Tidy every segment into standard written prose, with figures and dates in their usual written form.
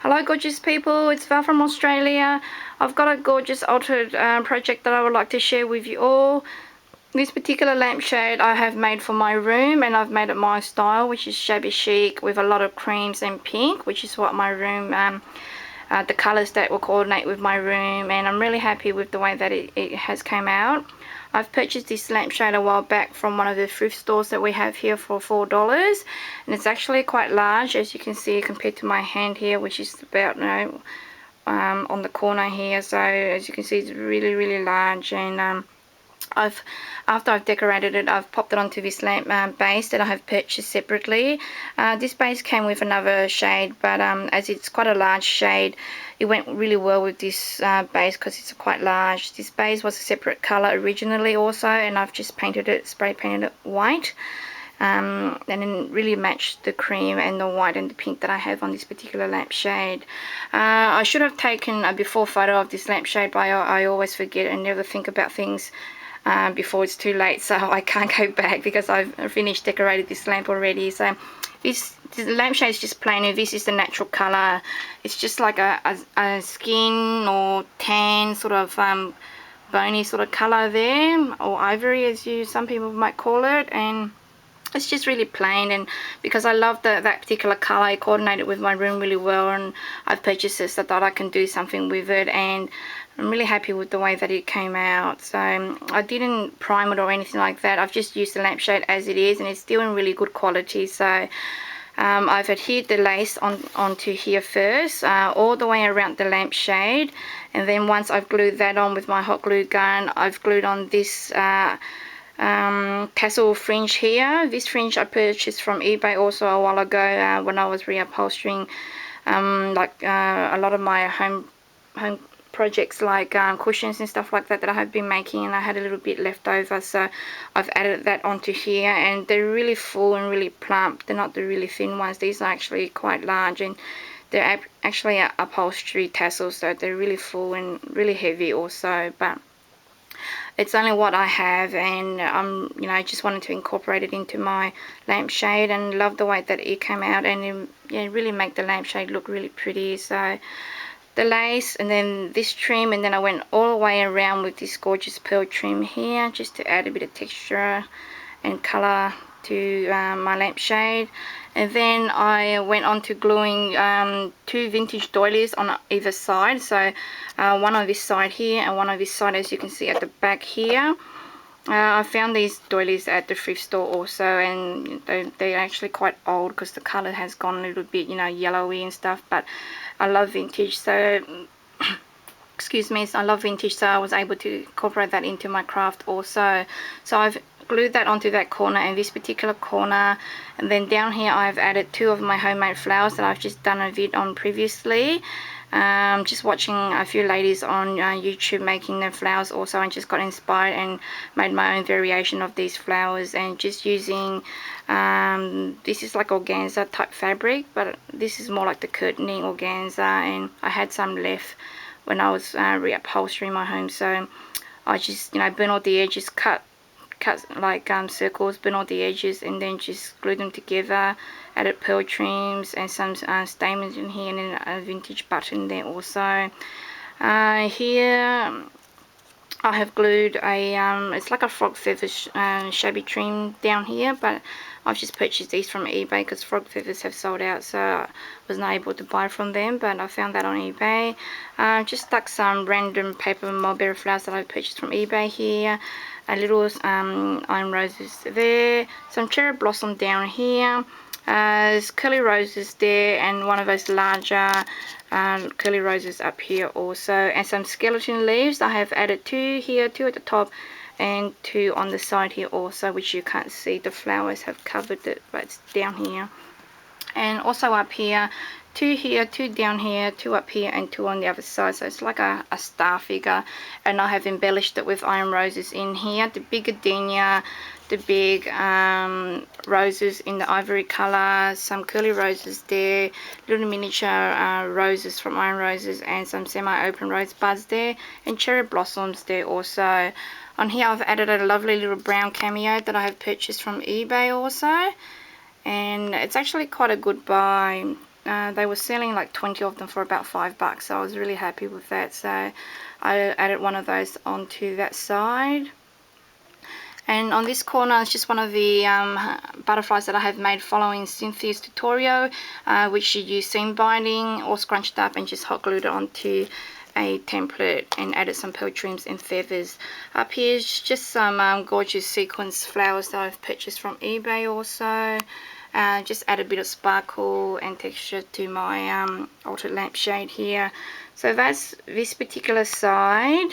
Hello gorgeous people, it's Val from Australia. I've got a gorgeous altered project that I would like to share with you all. This particular lampshade I have made for my room, and I've made it my style, which is shabby chic with a lot of creams and pink, which is what my room, the colours that will coordinate with my room, and I'm really happy with the way that it has came out. I've purchased this lampshade a while back from one of the thrift stores that we have here for $4, and it's actually quite large, as you can see, compared to my hand here, which is about, on the corner here. So as you can see, it's really large, and after I've decorated it, I've popped it onto this lamp base that I have purchased separately. This base came with another shade, but as it's quite a large shade, it went really well with this base because it's quite large. This base was a separate color originally also, and I've just painted it, spray painted it white. And then really matched the cream and the white and the pink that I have on this particular lampshade. I should have taken a before photo of this lampshade, but I always forget and never think about things before it's too late, so I can't go back because I've finished decorated this lamp already. So this lampshade is just plain, and this is the natural color. It's just like a skin or tan sort of bony sort of color there, or ivory as some people might call it, and it's just really plain. And because I love that particular color, it coordinated with my room really well, and I've purchased this. I thought I can do something with it, and I'm really happy with the way that it came out. So I didn't prime it or anything like that. I've just used the lampshade as it is, and it's still in really good quality. So I've adhered the lace onto here first, all the way around the lampshade, and then once I've glued that on with my hot glue gun, I've glued on this tassel fringe here. This fringe I purchased from eBay also a while ago when I was reupholstering a lot of my home projects, like cushions and stuff like that I have been making, and I had a little bit left over, so I've added that onto here, and they're really full and really plump. They're not the really thin ones. These are actually quite large, and they're actually upholstery tassels, so they're really full and really heavy also, but it's only what I have, and I just wanted to incorporate it into my lampshade, and love the way that it came out, and really make the lampshade look really pretty. So the lace, and then this trim, and then I went all the way around with this gorgeous pearl trim here just to add a bit of texture and color to my lampshade. And then I went on to gluing two vintage doilies on either side, so one on this side here and one on this side, as you can see at the back here. I found these doilies at the thrift store also, and they're actually quite old because the color has gone a little bit, yellowy and stuff, but I love vintage, so excuse me, so I love vintage, so I was able to incorporate that into my craft also. So I've glued that onto that corner and this particular corner, and then down here I've added two of my homemade flowers that I've just done a vid on previously. Just watching a few ladies on YouTube making their flowers also, and just got inspired and made my own variation of these flowers, and just using this is like organza type fabric, but this is more like the curtaining organza, and I had some left when I was reupholstering my home, so I just burn all the edges, cut like circles, burn all the edges, and then just glue them together. Added pearl trims and some stamens in here, and then a vintage button there also. Here I have glued a it's like a frog feathers shabby trim down here, but I've just purchased these from eBay because frog feathers have sold out, so I was not able to buy from them, but I found that on eBay. Just stuck some random paper mulberry flowers that I purchased from eBay here. A little iron roses there, some cherry blossom down here, there's curly roses there, and one of those larger curly roses up here also, and some skeleton leaves. I have added two here, two at the top and two on the side here also, which you can't see, the flowers have covered it, but it's down here. And also up here, two here, two down here, two up here, and two on the other side, so it's like a star figure. And I have embellished it with iron roses in here, the big gardenia, the big roses in the ivory color, some curly roses there, little miniature roses from iron roses, and some semi-open rose buds there, and cherry blossoms there also. On here I've added a lovely little brown cameo that I have purchased from eBay also, and it's actually quite a good buy. they were selling like 20 of them for about $5, so I was really happy with that. So I added one of those onto that side. And on this corner is just one of the butterflies that I have made following Cynthia's tutorial, which she used seam binding all scrunched up and just hot glued it onto a template and added some pearl trims and feathers. Up here is just some gorgeous sequins flowers that I've purchased from eBay also. Just add a bit of sparkle and texture to my altered lampshade here. So that's this particular side.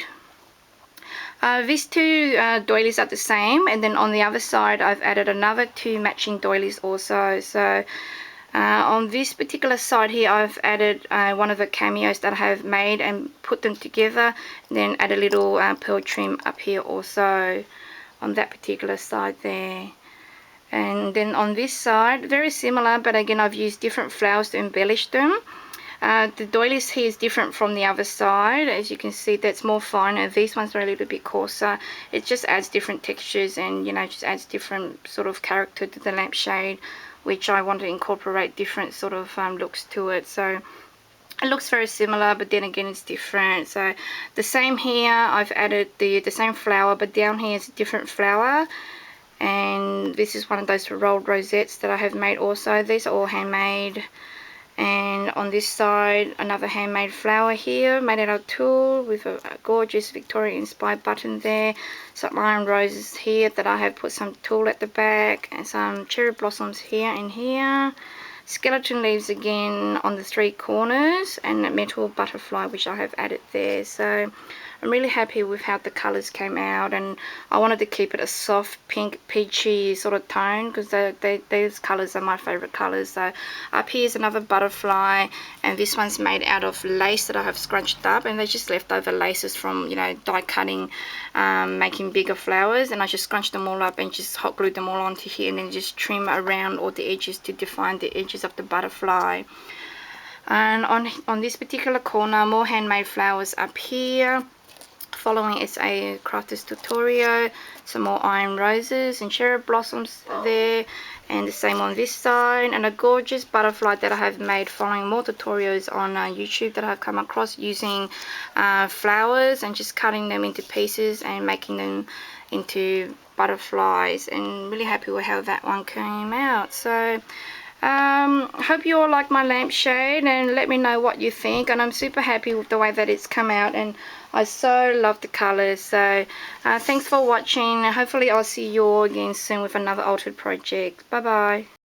These two doilies are the same, and then on the other side I've added another two matching doilies also. So on this particular side here I've added one of the cameos that I have made and put them together, and then add a little pearl trim up here also on that particular side there. And then on this side, very similar, but again I've used different flowers to embellish them. The doilies here is different from the other side. As you can see, that's more finer. These ones are a little bit coarser. It just adds different textures and, you know, just adds different sort of character to the lampshade, which I want to incorporate different sort of looks to it. So it looks very similar, but then again it's different. So the same here, I've added the same flower, but down here is a different flower. And this is one of those rolled rosettes that I have made also. These are all handmade. And on this side, another handmade flower here, made out of tulle with a gorgeous Victorian inspired button there. Some iron roses here that I have put some tulle at the back, and some cherry blossoms here and here. Skeleton leaves again on the three corners, and a metal butterfly which I have added there. So I'm really happy with how the colours came out, and I wanted to keep it a soft pink peachy sort of tone because those colours are my favourite colours. So up here's another butterfly, and this one's made out of lace that I have scrunched up, and they're just leftover laces from, you know, die cutting, making bigger flowers, and I just scrunched them all up and just hot glued them all onto here, and then just trim around all the edges to define the edges of the butterfly. And on this particular corner, more handmade flowers up here. Following it's a crafter's tutorial, some more iron roses and cherry blossoms there, and the same on this side, and a gorgeous butterfly that I have made following more tutorials on YouTube that I've come across, using flowers and just cutting them into pieces and making them into butterflies, and really happy with how that one came out. So hope you all like my lampshade, and let me know what you think. And I'm super happy with the way that it's come out, and I so love the colours. So thanks for watching. Hopefully I'll see you all again soon with another altered project. Bye bye.